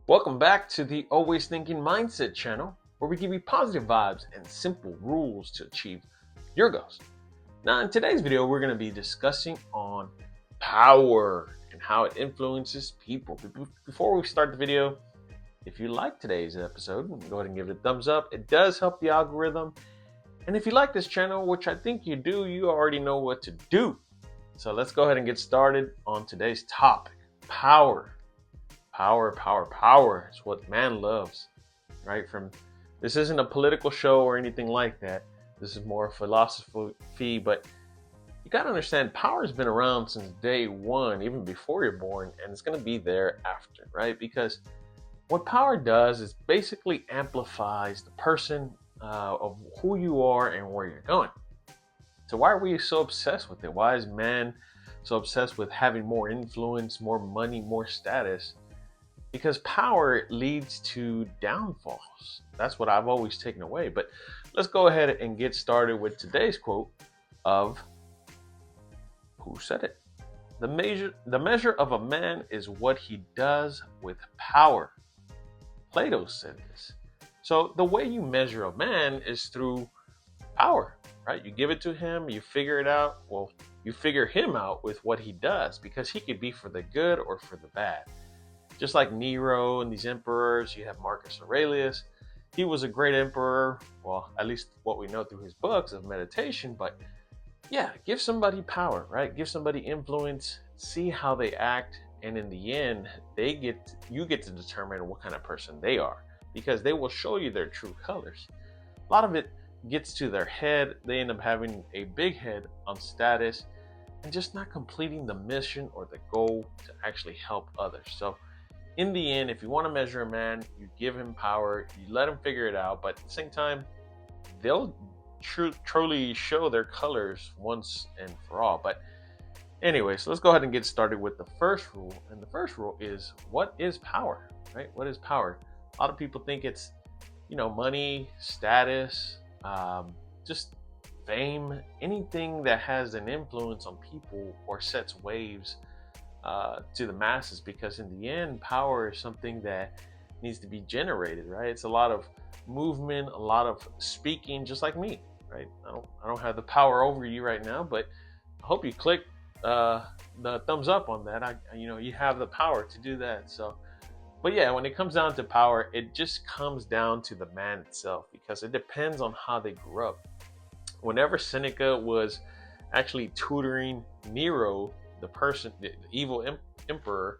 Welcome back to the Always Thinking Mindset channel, where we give you positive vibes and simple rules to achieve your goals. Now, in today's video, we're going to be discussing on power and how it influences people. Before we start the video, if you like today's episode, go ahead and give it a thumbs up. It does help the algorithm. And if you like this channel, which I think you do, you already know what to do. So let's go ahead and get started on today's topic: power. Power is what man loves, right? This isn't a political show or anything like that. This is more philosophy, but you got to understand power has been around since day one, even before you're born, and it's going to be there after, right? Because what power does is basically amplifies the person of who you are and where you're going. So why are we so obsessed with it? Why is man so obsessed with having more influence, more money, more status? Because power leads to downfalls. That's what I've always taken away. But let's go ahead and get started with today's quote of who said it. The measure of a man is what he does with power. Plato said this. So the way you measure a man is through power, right? You give it to him, you figure it out. Well, you figure him out with what he does, because he could be for the good or for the bad. Just like Nero and these emperors, you have Marcus Aurelius. He was a great emperor, well, at least what we know through his books of meditation. But yeah, give somebody power, right? Give somebody influence, see how they act, and in the end, you get to determine what kind of person they are, because they will show you their true colors. A lot of it gets to their head. They end up having a big head on status and just not completing the mission or the goal to actually help others. So in the end, if you want to measure a man, you give him power, you let him figure it out, but at the same time, they'll truly show their colors once and for all. But anyway, so let's go ahead and get started with the first rule. And the first rule is, what is power, right? What is power? A lot of people think it's, money, status, just fame, anything that has an influence on people or sets waves to the masses, because in the end, power is something that needs to be generated, right? It's a lot of movement, a lot of speaking, just like me, right? I don't have the power over you right now, but I hope you click the thumbs up on that. You have the power to do that. So, but yeah, when it comes down to power, it just comes down to the man itself, because it depends on how they grew up. Whenever Seneca was actually tutoring Nero, the evil emperor,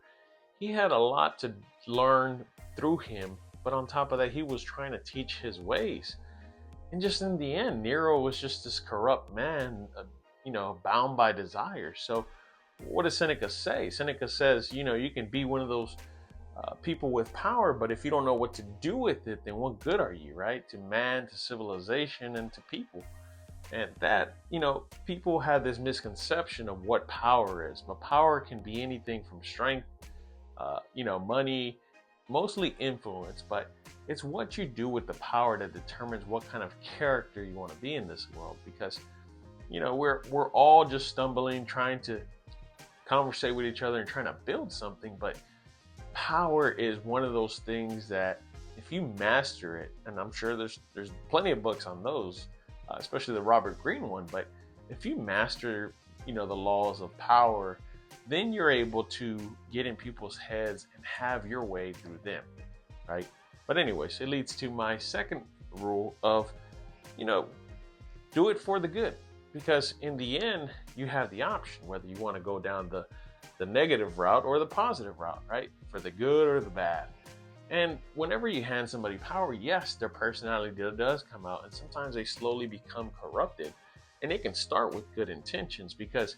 he had a lot to learn through him. But on top of that, he was trying to teach his ways. And just in the end, Nero was just this corrupt man, bound by desire. So what does Seneca say? Seneca says, you can be one of those people with power, but if you don't know what to do with it, then what good are you, right? To man, to civilization, and to people. And that, people have this misconception of what power is. But power can be anything from strength, money, mostly influence. But it's what you do with the power that determines what kind of character you want to be in this world. Because, we're all just stumbling, trying to conversate with each other and trying to build something. But power is one of those things that if you master it, and I'm sure there's plenty of books on those, especially the Robert Greene one. But if you master, the laws of power, then you're able to get in people's heads and have your way through them, right? But anyways, it leads to my second rule of, do it for the good. Because in the end, you have the option whether you want to go down the negative route or the positive route, right? For the good or the bad. And whenever you hand somebody power, yes, their personality does come out, and sometimes they slowly become corrupted. And it can start with good intentions, because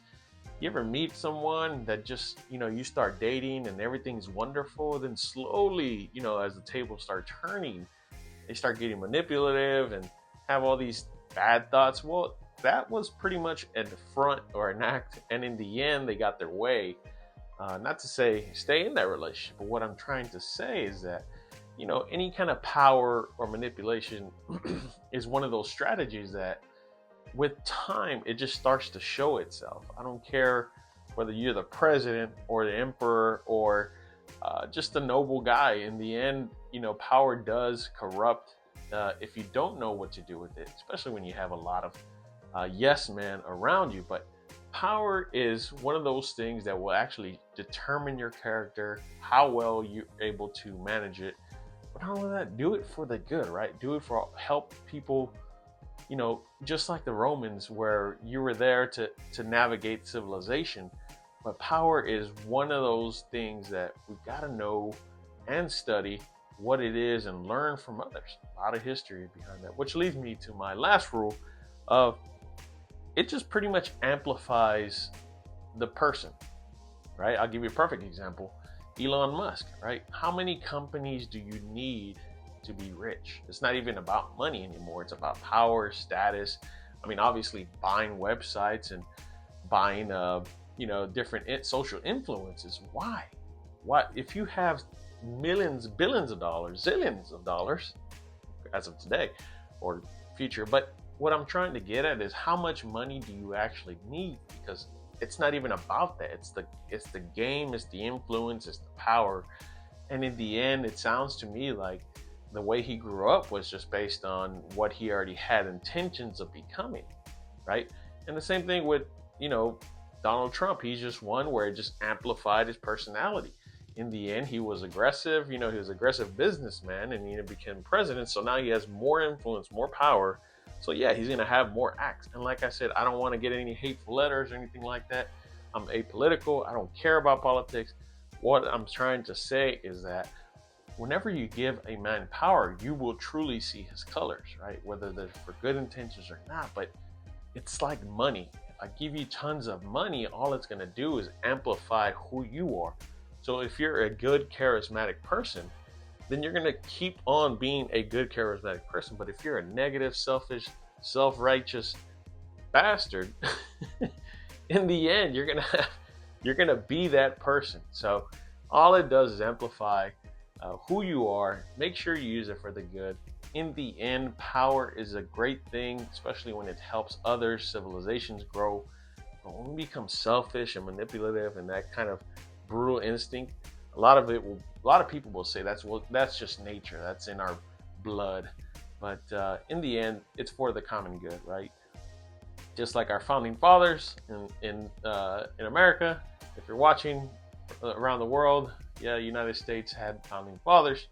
you ever meet someone that just, you start dating and everything's wonderful, then slowly, as the tables start turning, they start getting manipulative and have all these bad thoughts. Well, that was pretty much at the front or an act, and in the end, they got their way. Not to say stay in that relationship, but what I'm trying to say is that, any kind of power or manipulation is one of those strategies that with time, it just starts to show itself. I don't care whether you're the president or the emperor or just a noble guy. In the end, power does corrupt if you don't know what to do with it, especially when you have a lot of yes men around you. But power is one of those things that will actually determine your character, how well you're able to manage it. But not only that, do it for the good, right? Do it for help people, just like the Romans, where you were there to navigate civilization. But power is one of those things that we've got to know and study what it is and learn from others. A lot of history behind that, which leads me to my last rule of it just pretty much amplifies the person, right? I'll give you a perfect example. Elon Musk, right? How many companies do you need to be rich? It's not even about money anymore. It's about power, status. I mean, obviously buying websites and buying, different social influences. Why? If you have millions, billions of dollars, zillions of dollars as of today or future, but what I'm trying to get at is how much money do you actually need? Because it's not even about that. It's the game, it's the influence, it's the power. And in the end, it sounds to me like the way he grew up was just based on what he already had intentions of becoming, right? And the same thing with, Donald Trump. He's just one where it just amplified his personality. In the end, he was aggressive. He was an aggressive businessman, and he became president. So now he has more influence, more power. So yeah, he's going to have more acts. And like I said, I don't want to get any hateful letters or anything like that. I'm apolitical. I don't care about politics. What I'm trying to say is that whenever you give a man power, you will truly see his colors, right? Whether they're for good intentions or not. But it's like money. If I give you tons of money, all it's going to do is amplify who you are. So if you're a good, charismatic person, then you're going to keep on being a good, charismatic person. But if you're a negative, selfish, self-righteous bastard, in the end, you're going to be that person. So all it does is amplify who you are. Make sure you use it for the good. In the end, power is a great thing, especially when it helps others, civilizations grow. But when we become selfish and manipulative and that kind of brutal instinct, a lot of people will say that's just nature. That's in our blood. But in the end, it's for the common good, right? Just like our founding fathers in America. If you're watching around the world, yeah, United States had founding fathers.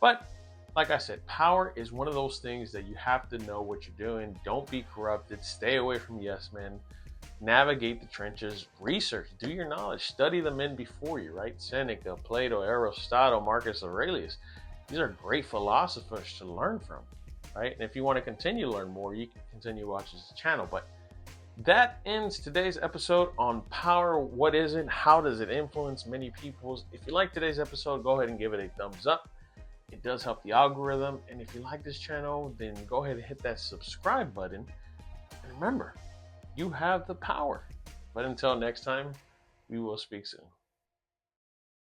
But like I said, power is one of those things that you have to know what you're doing. Don't be corrupted. Stay away from yes men. Navigate the trenches. Research. Do your knowledge. Study the men before you, right? Seneca, Plato, Aristotle, Marcus Aurelius. These are great philosophers to learn from, right? And if you want to continue to learn more, you can continue watching this channel. But that ends today's episode on power. What is it? How does it influence many people? If you like today's episode, go ahead and give it a thumbs up. It does help the algorithm. And if you like this channel, then go ahead and hit that subscribe button. And remember, you have the power. But until next time, we will speak soon.